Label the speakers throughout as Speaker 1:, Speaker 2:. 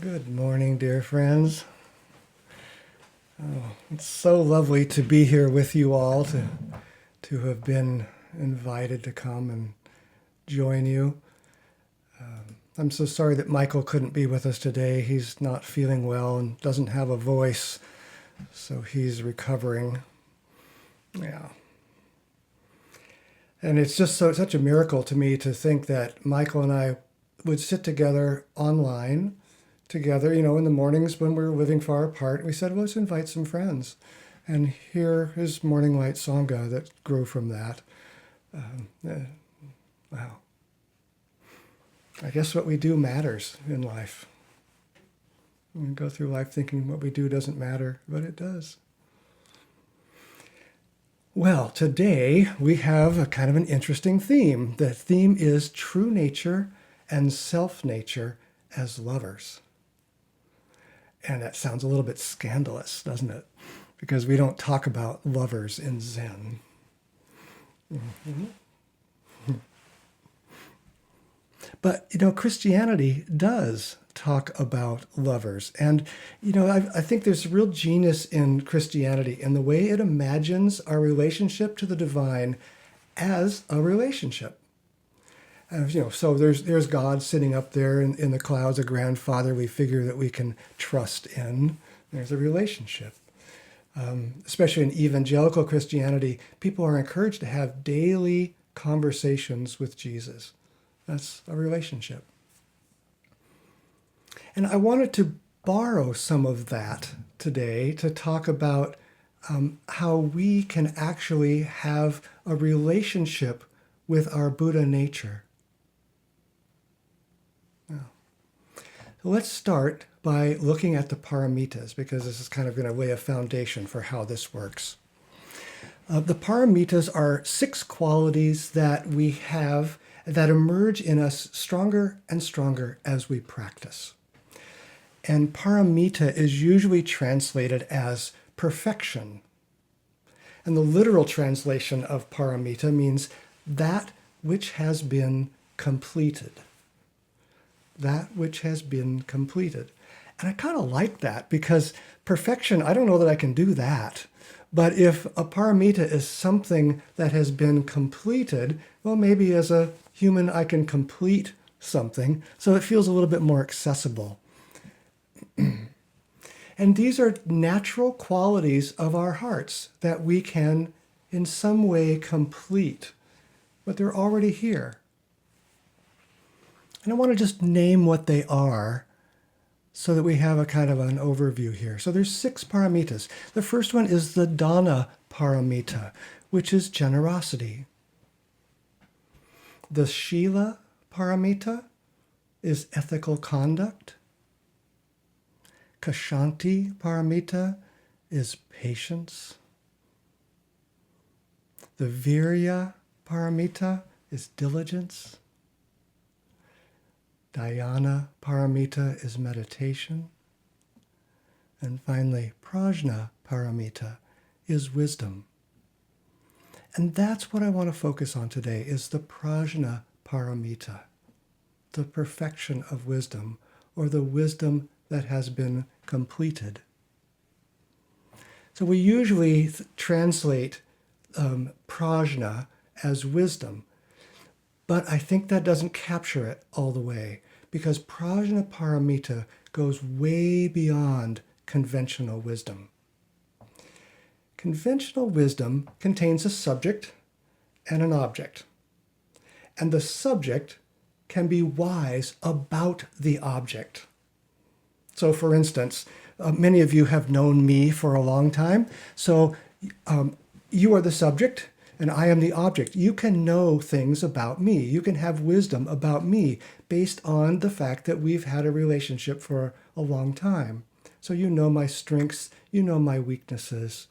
Speaker 1: Good morning, dear friends. Oh, it's so lovely to be here with you all, to have been invited to come and join you. I'm so sorry that Michael couldn't be with us today. He's not feeling well and doesn't have a voice, so he's recovering. Yeah. And it's just such a miracle to me to think that Michael and I would sit together online together, in the mornings when we were living far apart. We said, well, let's invite some friends. And here is Morning Light Sangha that grew from that. Wow. I guess what we do matters in life. We go through life thinking what we do doesn't matter, but it does. Well, today we have a kind of an interesting theme. The theme is true nature and self-nature as lovers. And that sounds a little bit scandalous, doesn't it? Because we don't talk about lovers in Zen. Mm-hmm. But, Christianity does talk about lovers. And, I think there's real genius in Christianity in the way it imagines our relationship to the divine as a relationship. So there's God sitting up there in the clouds, a grandfather we figure that we can trust in. There's a relationship. Especially in evangelical Christianity, people are encouraged to have daily conversations with Jesus. That's a relationship. And I wanted to borrow some of that today to talk about how we can actually have a relationship with our Buddha nature. Let's start by looking at the paramitas, because this is kind of going to lay a foundation for how this works. The paramitas are 6 qualities that we have that emerge in us stronger and stronger as we practice. And paramita is usually translated as perfection. And the literal translation of paramita means that which has been completed. That which has been completed. And I kind of like that because perfection, I don't know that I can do that. But if a paramita is something that has been completed, well, maybe as a human I can complete something so it feels a little bit more accessible. And these are natural qualities of our hearts that we can in some way complete, but they're already here. And I want to just name what they are so that we have a kind of an overview here. So there's 6 paramitas. The first one is the dana paramita, which is generosity. The shila paramita is ethical conduct. Kshanti paramita is patience. The virya paramita is diligence. Dhyana paramita is meditation. And finally, prajna paramita is wisdom. And that's what I want to focus on today, is the prajna paramita, the perfection of wisdom, or the wisdom that has been completed. So we usually translate prajna as wisdom. But I think that doesn't capture it all the way, because prajna paramita goes way beyond conventional wisdom. Conventional wisdom contains a subject and an object. And the subject can be wise about the object. So for instance, many of you have known me for a long time. So you are the subject and I am the object. You can know things about me. You can have wisdom about me based on the fact that we've had a relationship for a long time. So you know my strengths, you know my weaknesses.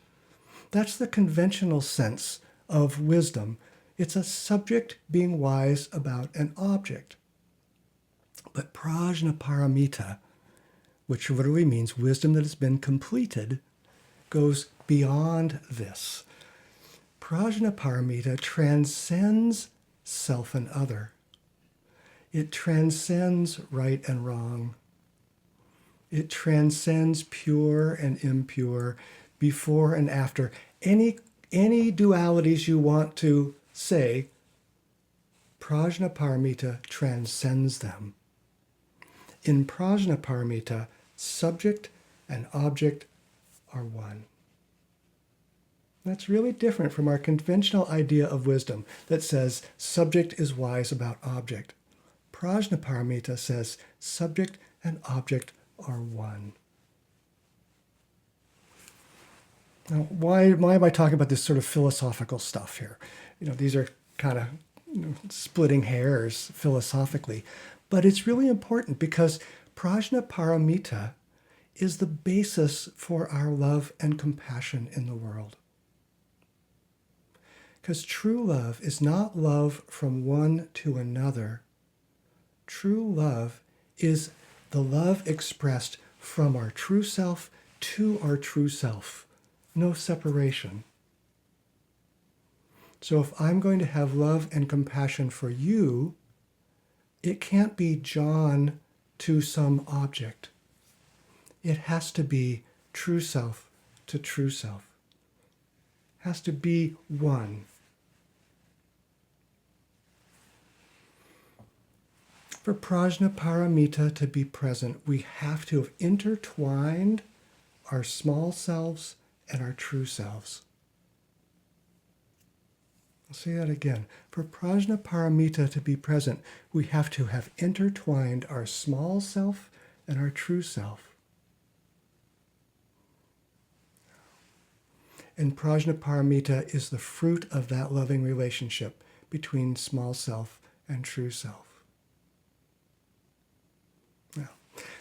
Speaker 1: That's the conventional sense of wisdom. It's a subject being wise about an object. But prajna paramita, which literally means wisdom that has been completed, goes beyond this. Prajna paramita transcends self and other. It transcends right and wrong. It transcends pure and impure, before and after. Any dualities you want to say, Prajnaparamita transcends them. In Prajnaparamita, subject and object are one. That's really different from our conventional idea of wisdom that says subject is wise about object. Prajnaparamita says subject and object are one. Now, why am I talking about this sort of philosophical stuff here? These are kind of splitting hairs philosophically, but it's really important because Prajnaparamita is the basis for our love and compassion in the world. Because true love is not love from one to another. True love is the love expressed from our true self to our true self. No separation. So if I'm going to have love and compassion for you, it can't be John to some object. It has to be true self to true self. It has to be one. For Prajnaparamita to be present, we have to have intertwined our small selves and our true selves. I'll say that again. For Prajnaparamita to be present, we have to have intertwined our small self and our true self. And Prajnaparamita is the fruit of that loving relationship between small self and true self.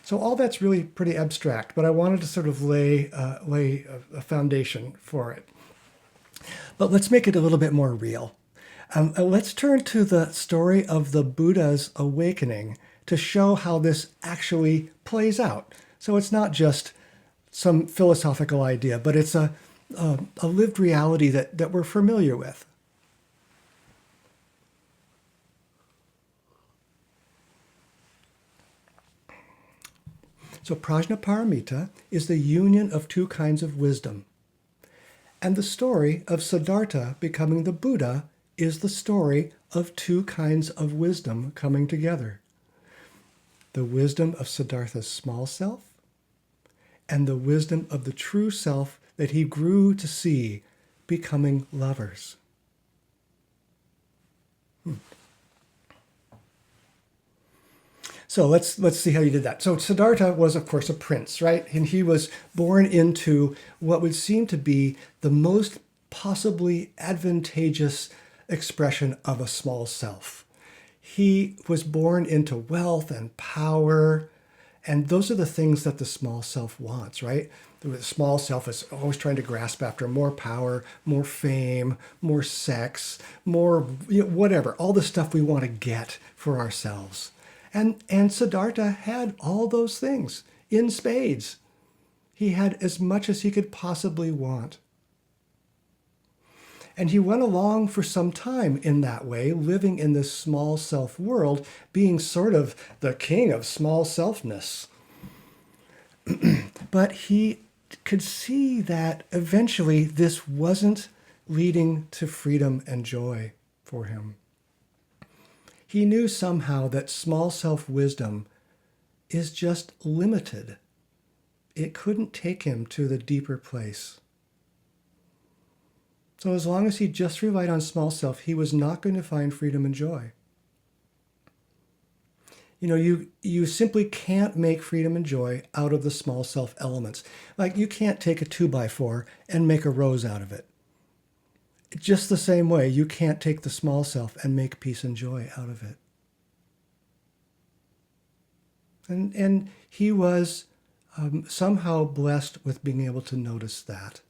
Speaker 1: So all that's really pretty abstract, but I wanted to sort of lay a foundation for it. But let's make it a little bit more real. Let's turn to the story of the Buddha's awakening to show how this actually plays out. So it's not just some philosophical idea, but it's a lived reality that we're familiar with. So Prajnaparamita is the union of two kinds of wisdom. And the story of Siddhartha becoming the Buddha is the story of two kinds of wisdom coming together. The wisdom of Siddhartha's small self and the wisdom of the true self that he grew to see becoming lovers. So let's see how you did that. So Siddhartha was, of course, a prince, right? And he was born into what would seem to be the most possibly advantageous expression of a small self. He was born into wealth and power, and those are the things that the small self wants, right? The small self is always trying to grasp after more power, more fame, more sex, more whatever, all the stuff we want to get for ourselves. And Siddhartha had all those things in spades. He had as much as he could possibly want. And he went along for some time in that way, living in this small self world, being sort of the king of small selfness. But he could see that eventually this wasn't leading to freedom and joy for him. He knew somehow that small self-wisdom is just limited. It couldn't take him to the deeper place. So as long as he just relied on small self, he was not going to find freedom and joy. You simply can't make freedom and joy out of the small self elements. Like you can't take a 2x4 and make a rose out of it. Just the same way, you can't take the small self and make peace and joy out of it. And he was somehow blessed with being able to notice that.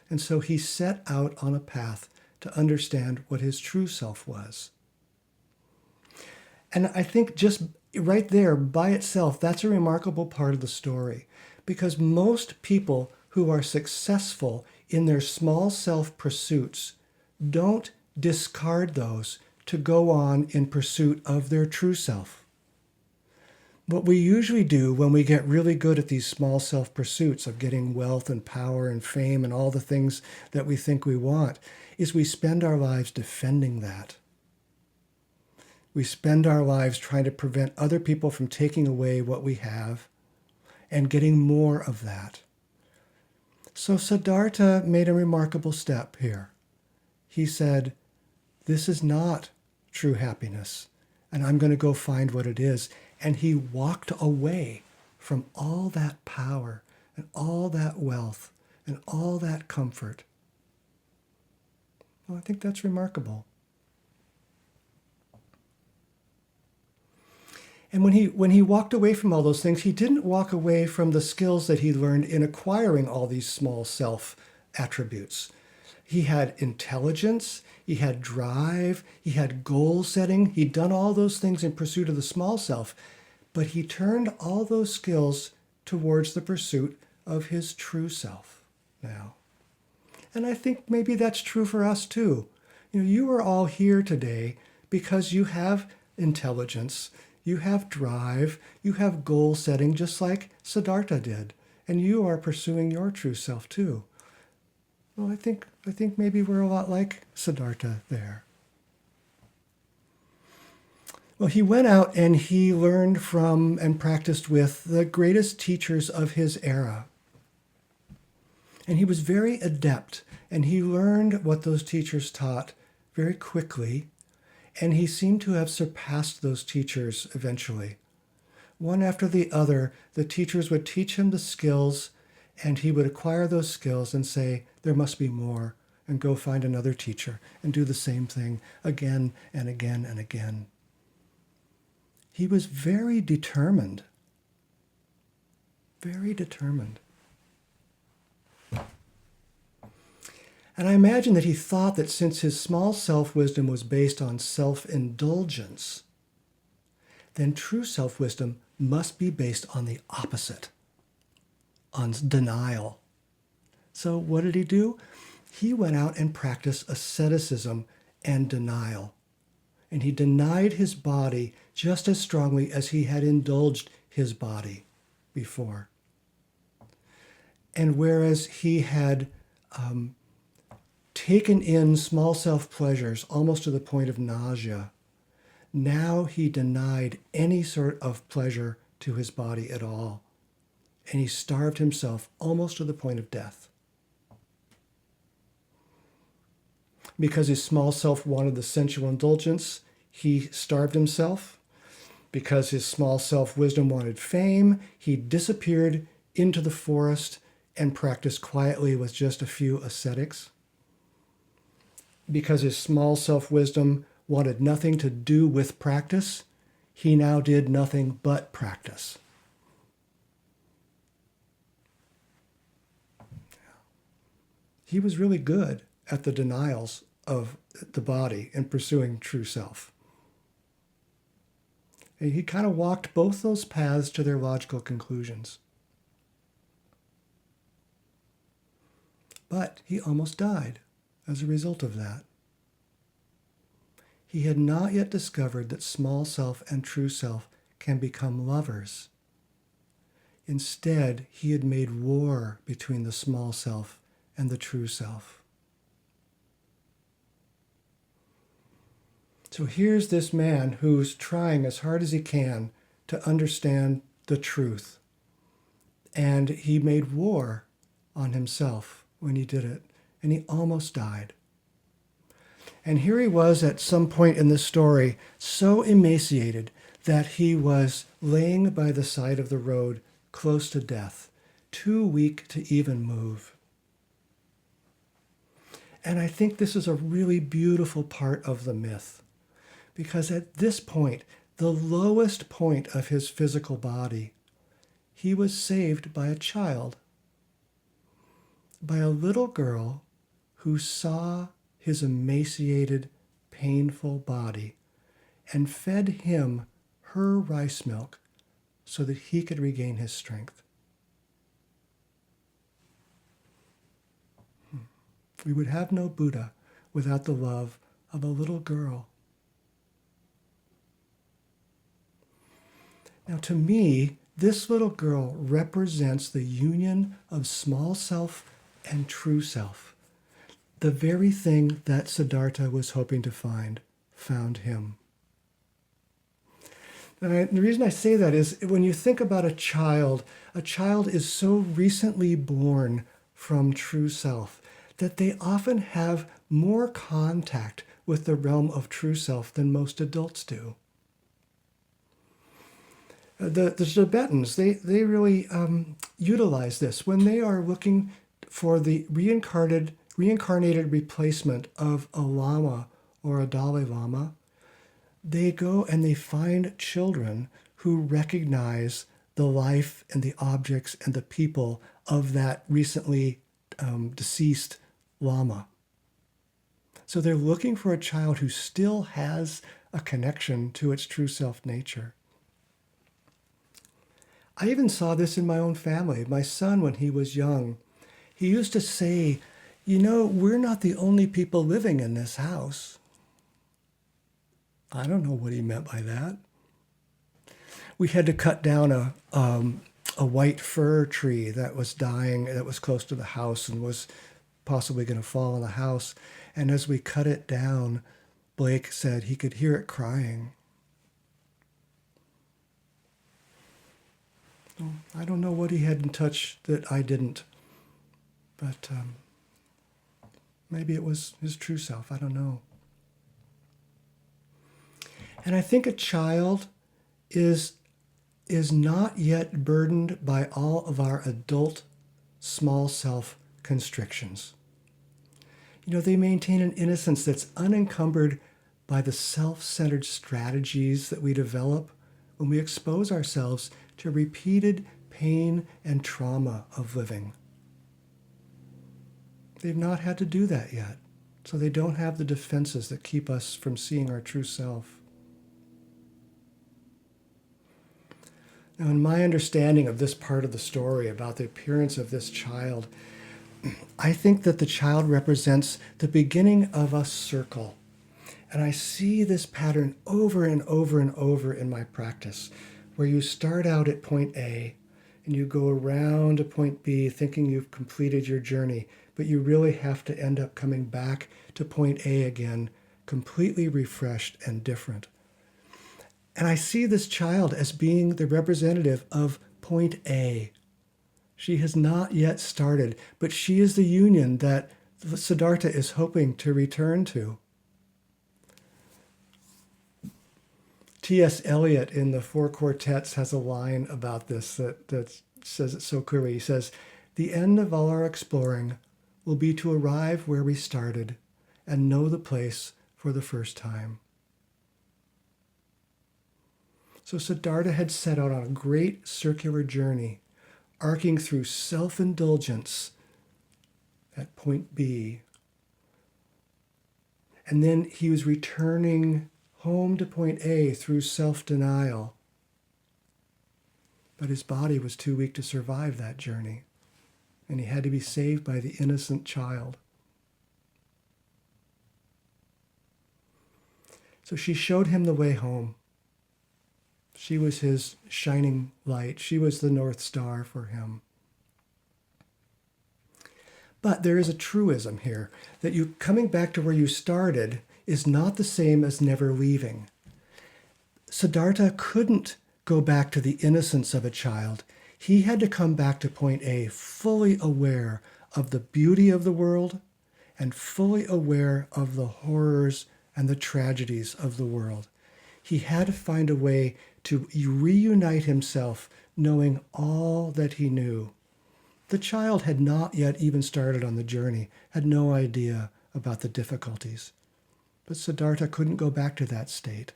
Speaker 1: And so he set out on a path to understand what his true self was. And I think just right there by itself, that's a remarkable part of the story. Because most people who are successful in their small self pursuits don't discard those to go on in pursuit of their true self. What we usually do when we get really good at these small self pursuits of getting wealth and power and fame and all the things that we think we want is we spend our lives defending that. We spend our lives trying to prevent other people from taking away what we have and getting more of that. So Siddhartha made a remarkable step here. He said, this is not true happiness, and I'm going to go find what it is. And he walked away from all that power and all that wealth and all that comfort. Well, I think that's remarkable. And when he walked away from all those things, he didn't walk away from the skills that he learned in acquiring all these small self attributes. He had intelligence, he had drive, he had goal setting. He'd done all those things in pursuit of the small self, but he turned all those skills towards the pursuit of his true self now. And I think maybe that's true for us too. You are all here today because you have intelligence, you have drive, you have goal setting, just like Siddhartha did. And you are pursuing your true self too. Well, I think maybe we're a lot like Siddhartha there. Well, he went out and he learned from and practiced with the greatest teachers of his era. And he was very adept, and he learned what those teachers taught very quickly, and he seemed to have surpassed those teachers eventually. One after the other, the teachers would teach him the skills, and he would acquire those skills and say, there must be more, and go find another teacher and do the same thing again and again and again. He was very determined. Very determined. And I imagine that he thought that since his small self-wisdom was based on self-indulgence, then true self-wisdom must be based on the opposite, on denial. So what did he do? He went out and practiced asceticism and denial. And he denied his body just as strongly as he had indulged his body before. And whereas he had taken in small self-pleasures almost to the point of nausea, now he denied any sort of pleasure to his body at all. And he starved himself almost to the point of death. Because his small self wanted the sensual indulgence, he starved himself. Because his small self-wisdom wanted fame, he disappeared into the forest and practiced quietly with just a few ascetics. Because his small self-wisdom wanted nothing to do with practice, he now did nothing but practice. He was really good at the denials of the body and pursuing true self. And he kind of walked both those paths to their logical conclusions. But he almost died as a result of that. He had not yet discovered that small self and true self can become lovers. Instead, he had made war between the small self and the true self. So here's this man who's trying as hard as he can to understand the truth. And he made war on himself when he did it, and he almost died. And here he was at some point in the story, so emaciated that he was laying by the side of the road, close to death, too weak to even move. And I think this is a really beautiful part of the myth, because at this point, the lowest point of his physical body, he was saved by a child, by a little girl who saw his emaciated, painful body and fed him her rice milk so that he could regain his strength. We would have no Buddha without the love of a little girl. Now, to me, this little girl represents the union of small self and true self. The very thing that Siddhartha was hoping to find, found him. And the reason I say that is when you think about a child is so recently born from true self that they often have more contact with the realm of true self than most adults do. The Tibetans, they really utilize this when they are looking for the reincarnated replacement of a lama or a Dalai Lama. They go and they find children who recognize the life and the objects and the people of that recently deceased Lama. So they're looking for a child who still has a connection to its true self nature. I even saw this in my own family. My son, when he was young, he used to say, we're not the only people living in this house. I don't know what he meant by that. We had to cut down a white fir tree that was dying, that was close to the house and was possibly going to fall on the house. And as we cut it down, Blake said he could hear it crying. I don't know what he had in touch that I didn't, but maybe it was his true self. I don't know. And I think a child is not yet burdened by all of our adult small self constrictions. They maintain an innocence that's unencumbered by the self-centered strategies that we develop when we expose ourselves to repeated pain and trauma of living. They've not had to do that yet, so they don't have the defenses that keep us from seeing our true self. Now, in my understanding of this part of the story about the appearance of this child, I think that the child represents the beginning of a circle. And I see this pattern over and over and over in my practice, where you start out at point A and you go around to point B thinking you've completed your journey, but you really have to end up coming back to point A again, completely refreshed and different. And I see this child as being the representative of point A. She has not yet started, but she is the union that Siddhartha is hoping to return to. T.S. Eliot in the Four Quartets has a line about this that says it so clearly. He says, "The end of all our exploring will be to arrive where we started and know the place for the first time." So Siddhartha had set out on a great circular journey, arcing through self-indulgence at point B. And then he was returning home to point A through self-denial. But his body was too weak to survive that journey, and he had to be saved by the innocent child. So she showed him the way home. She was his shining light. She was the North Star for him. But there is a truism here, that you coming back to where you started is not the same as never leaving. Siddhartha couldn't go back to the innocence of a child. He had to come back to point A, fully aware of the beauty of the world and fully aware of the horrors and the tragedies of the world. He had to find a way to reunite himself, knowing all that he knew. The child had not yet even started on the journey, had no idea about the difficulties. But Siddhartha couldn't go back to that state.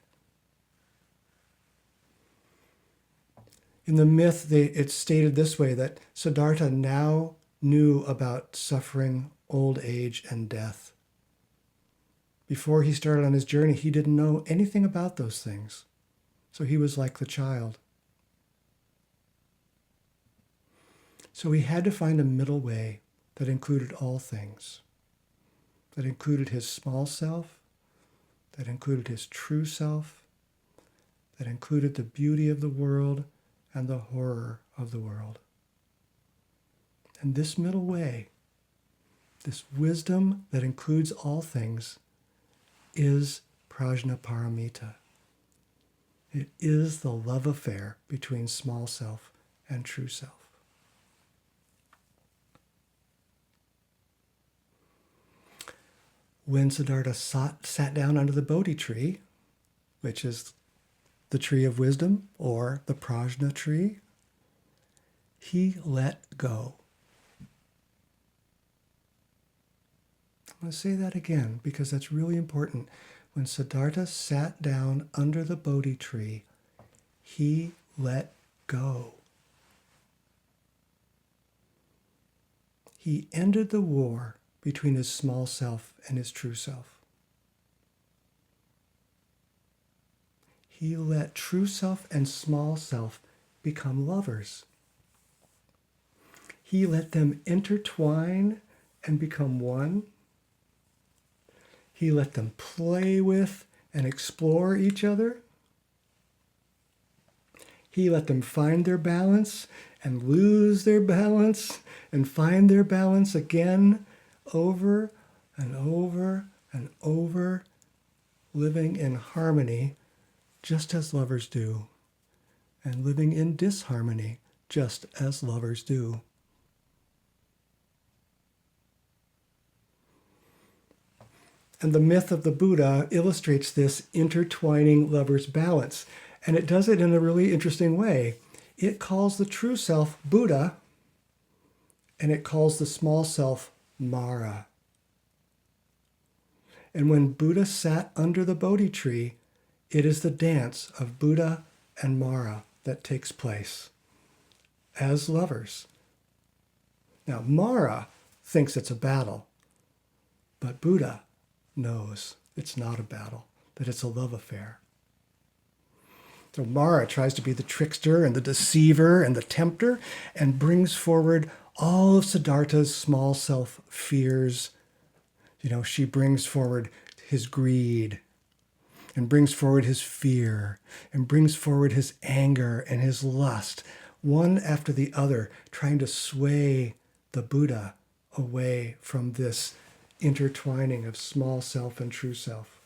Speaker 1: In the myth, it's stated this way, that Siddhartha now knew about suffering, old age, and death. Before he started on his journey, he didn't know anything about those things. So he was like the child. So he had to find a middle way that included all things, that included his small self, that included his true self, that included the beauty of the world and the horror of the world. And this middle way, this wisdom that includes all things, is prajnaparamita. It is the love affair between small self and true self. When Siddhartha sat down under the Bodhi tree, which is the tree of wisdom or the prajna tree, he let go. I'm going to say that again because that's really important. When Siddhartha sat down under the Bodhi tree, he let go. He ended the war between his small self and his true self. He let true self and small self become lovers. He let them intertwine and become one. He let them play with and explore each other. He let them find their balance and lose their balance and find their balance again, over and over and over, living in harmony just as lovers do, and living in disharmony just as lovers do. And the myth of the Buddha illustrates this intertwining lovers' balance. And it does it in a really interesting way. It calls the true self Buddha, and it calls the small self Mara. And when Buddha sat under the Bodhi tree, it is the dance of Buddha and Mara that takes place as lovers. Now, Mara thinks it's a battle, but Buddha knows it's not a battle, that it's a love affair. So Mara tries to be the trickster and the deceiver and the tempter and brings forward all of Siddhartha's small self fears. She brings forward his greed and brings forward his fear and brings forward his anger and his lust, one after the other, trying to sway the Buddha away from this intertwining of small self and true self.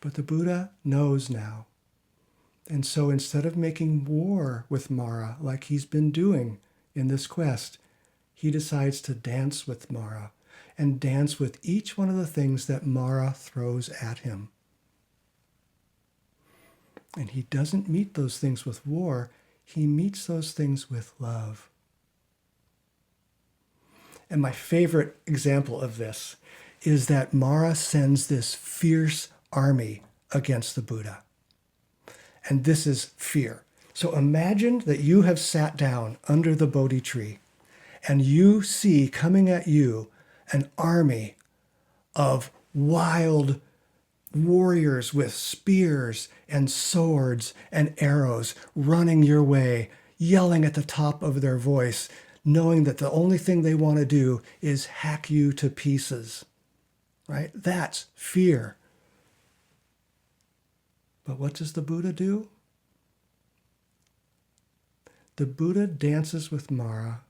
Speaker 1: But the Buddha knows now. And so instead of making war with Mara like he's been doing in this quest, he decides to dance with Mara and dance with each one of the things that Mara throws at him. And he doesn't meet those things with war, he meets those things with love. And my favorite example of this is that Mara sends this fierce army against the Buddha. And this is fear. So imagine that you have sat down under the Bodhi tree and you see coming at you an army of wild warriors with spears and swords and arrows running your way, yelling at the top of their voice, knowing that the only thing they want to do is hack you to pieces, right? That's fear. But what does the Buddha do? The Buddha dances with Mara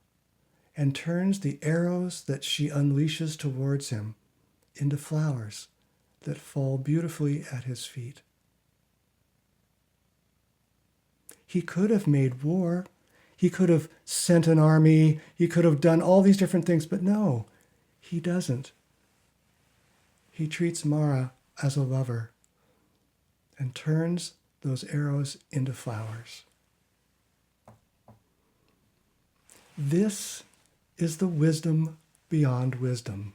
Speaker 1: and turns the arrows that she unleashes towards him into flowers that fall beautifully at his feet. He could have made war. He could have sent an army. He could have done all these different things, but no, he doesn't. He treats Mara as a lover and turns those arrows into flowers. This is the wisdom beyond wisdom.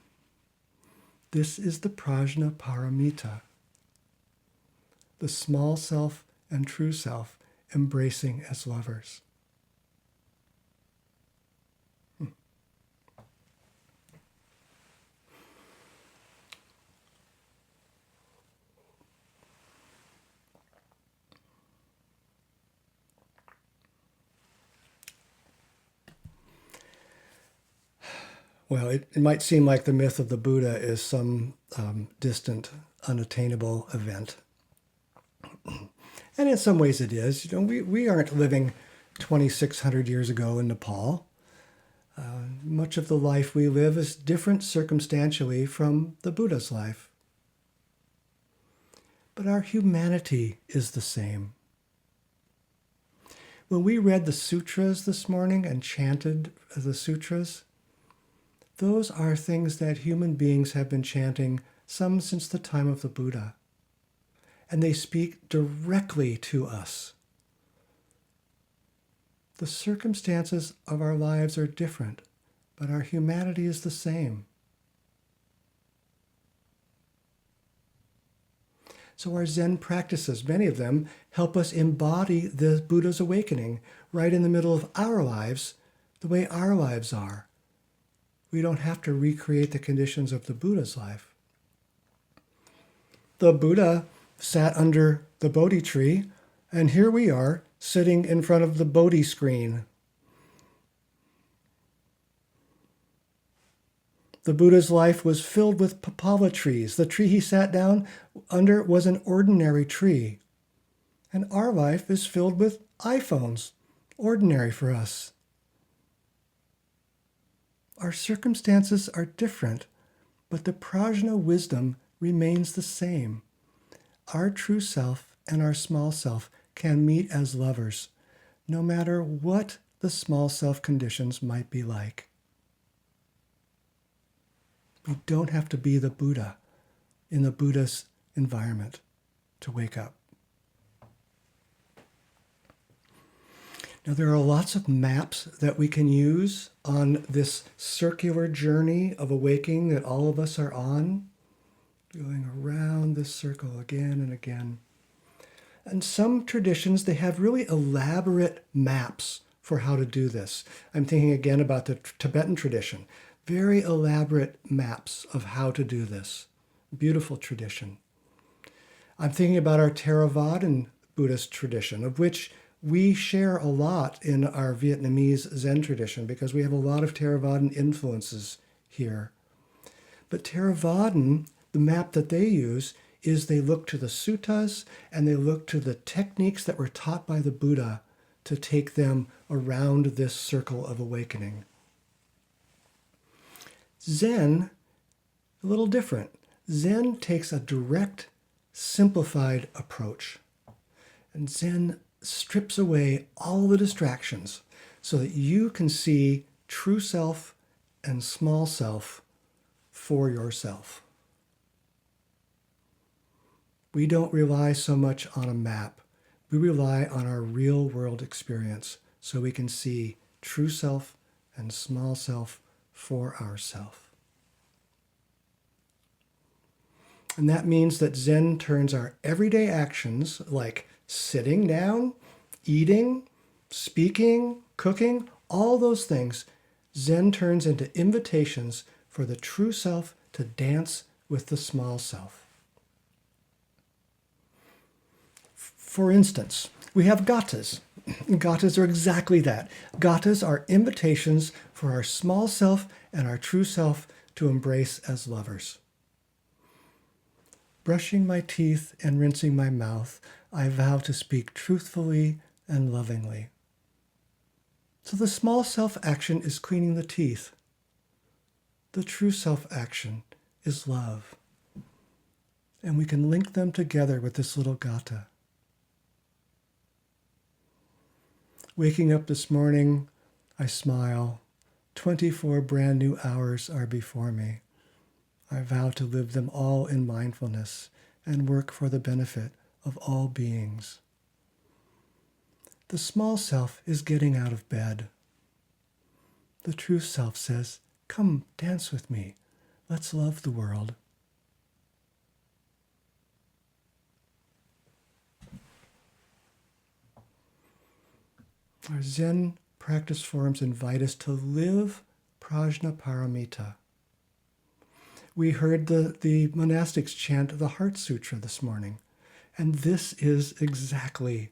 Speaker 1: This is the prajnaparamita, the small self and true self embracing as lovers. Well, it might seem like the myth of the Buddha is some distant, unattainable event. And in some ways it is. We aren't living 2,600 years ago in Nepal. Much of the life we live is different circumstantially from the Buddha's life. But our humanity is the same. When we read the sutras this morning and chanted the sutras, those are things that human beings have been chanting some since the time of the Buddha. And they speak directly to us. The circumstances of our lives are different, but our humanity is the same. So our Zen practices, many of them, help us embody the Buddha's awakening right in the middle of our lives, the way our lives are. We don't have to recreate the conditions of the Buddha's life. The Buddha sat under the Bodhi tree, and here we are sitting in front of the Bodhi screen. The Buddha's life was filled with papala trees. The tree he sat down under was an ordinary tree. And our life is filled with iPhones, ordinary for us. Our circumstances are different, but the prajna wisdom remains the same. Our true self and our small self can meet as lovers, no matter what the small self conditions might be like. We don't have to be the Buddha in the Buddha's environment to wake up. Now, there are lots of maps that we can use on this circular journey of awakening that all of us are on, going around this circle again and again. And some traditions, they have really elaborate maps for how to do this. I'm thinking again about the Tibetan tradition. Very elaborate maps of how to do this. Beautiful tradition. I'm thinking about our Theravadan Buddhist tradition, of which we share a lot in our Vietnamese Zen tradition because we have a lot of Theravadan influences here. But Theravadan, the map that they use is they look to the suttas and they look to the techniques that were taught by the Buddha to take them around this circle of awakening. Zen, a little different. Zen takes a direct, simplified approach. And Zen strips away all the distractions so that you can see true self and small self for yourself. We don't rely so much on a map. We rely on our real world experience so we can see true self and small self for ourselves. And that means that Zen turns our everyday actions like sitting down, eating, speaking, cooking, all those things, Zen turns into invitations for the true self to dance with the small self. For instance, we have gathas. Gathas are exactly that. Gathas are invitations for our small self and our true self to embrace as lovers. Brushing my teeth and rinsing my mouth, I vow to speak truthfully and lovingly. So the small self action is cleaning the teeth. The true self action is love. And we can link them together with this little gatha. Waking up this morning, I smile. 24 brand new hours are before me. I vow to live them all in mindfulness and work for the benefit of all beings. The small self is getting out of bed. The true self says, "Come dance with me. Let's love the world." Our Zen practice forms invite us to live prajna paramita. We heard the monastics chant the Heart Sutra this morning, and this is exactly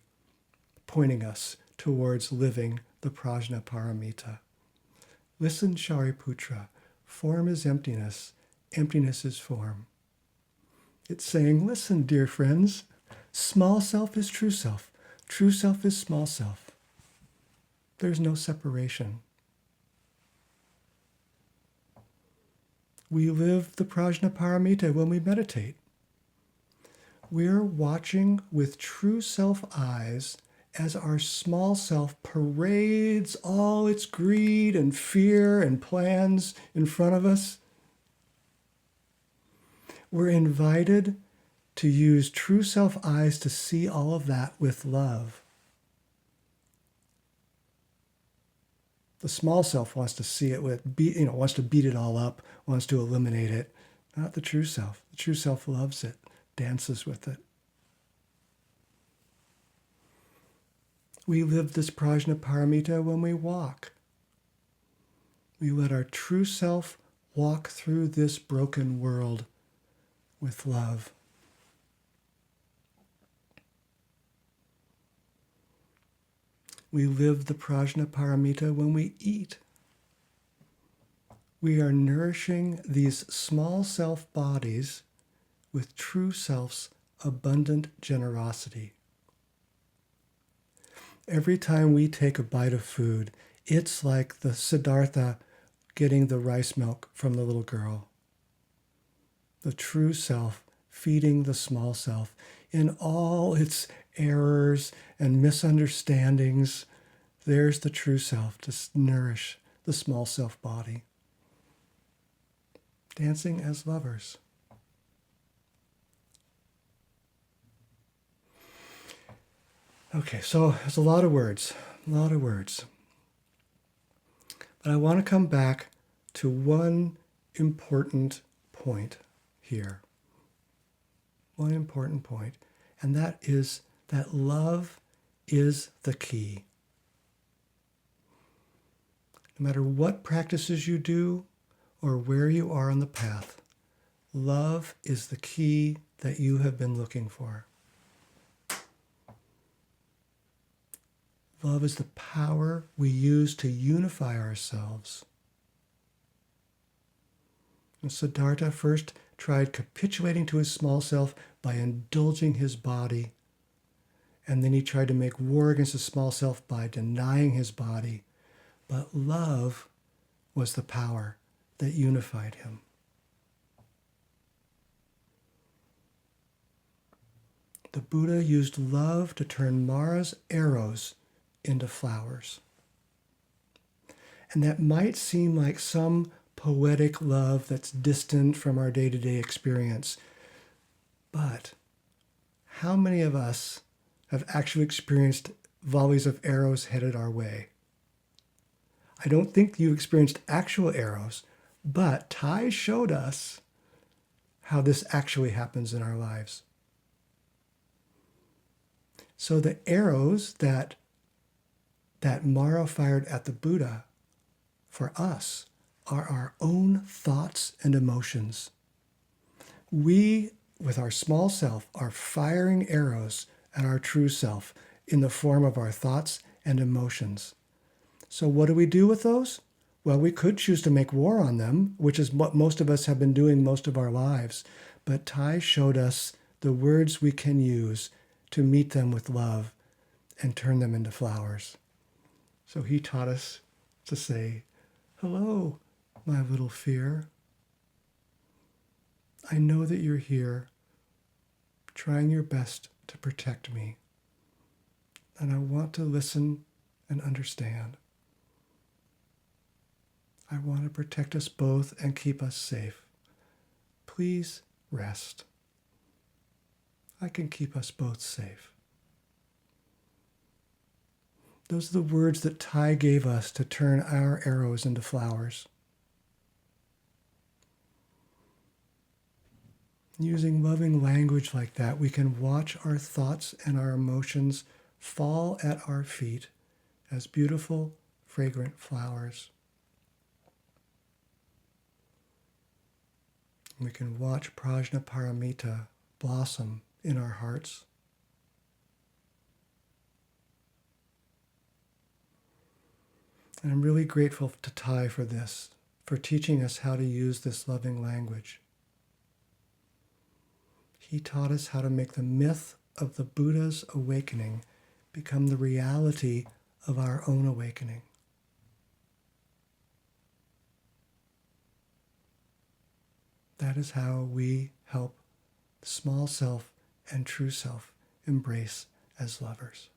Speaker 1: pointing us towards living the prajna paramita. Listen, Shariputra, form is emptiness, emptiness is form. It's saying, listen, dear friends, Small self is true self. True self is small self. There's no separation. We live the prajnaparamita when we meditate. We're watching with true self eyes as our small self parades all its greed and fear and plans in front of us. We're invited to use true self eyes to see all of that with love. The small self wants to see it wants to beat it all up, wants to eliminate it. Not the true self. The true self loves it, dances with it. We live this prajnaparamita when we walk. We let our true self walk through this broken world with love. We live the prajnaparamita when we eat. We are nourishing these small self bodies with true self's abundant generosity. Every time we take a bite of food, it's like the Siddhartha getting the rice milk from the little girl. The true self feeding the small self in all its errors and misunderstandings. There's the true self to nourish the small self body. Dancing as lovers. Okay, so there's a lot of words. But I want to come back to one important point here. One important point, and that is that love is the key. No matter what practices you do or where you are on the path, love is the key that you have been looking for. Love is the power we use to unify ourselves. And Siddhartha first tried capitulating to his small self by indulging his body. And then he tried to make war against his small self by denying his body. But love was the power that unified him. The Buddha used love to turn Mara's arrows into flowers. And that might seem like some poetic love that's distant from our day-to-day experience. But how many of us have actually experienced volleys of arrows headed our way? I don't think you experienced actual arrows, but Thai showed us how this actually happens in our lives. So the arrows that Mara fired at the Buddha, for us, are our own thoughts and emotions. We, with our small self, are firing arrows at our true self in the form of our thoughts and emotions. So what do we do with those? Well, we could choose to make war on them, which is what most of us have been doing most of our lives. But Thai showed us the words we can use to meet them with love and turn them into flowers. So he taught us to say, "Hello, my little fear. I know that you're here, trying your best to protect me. And I want to listen and understand. I want to protect us both and keep us safe. Please rest. I can keep us both safe." Those are the words that Thai gave us to turn our arrows into flowers. Using loving language like that, we can watch our thoughts and our emotions fall at our feet as beautiful, fragrant flowers. We can watch prajnaparamita blossom in our hearts. And I'm really grateful to Thai for this, for teaching us how to use this loving language. He taught us how to make the myth of the Buddha's awakening become the reality of our own awakening. That is how we help the small self and true self embrace as lovers.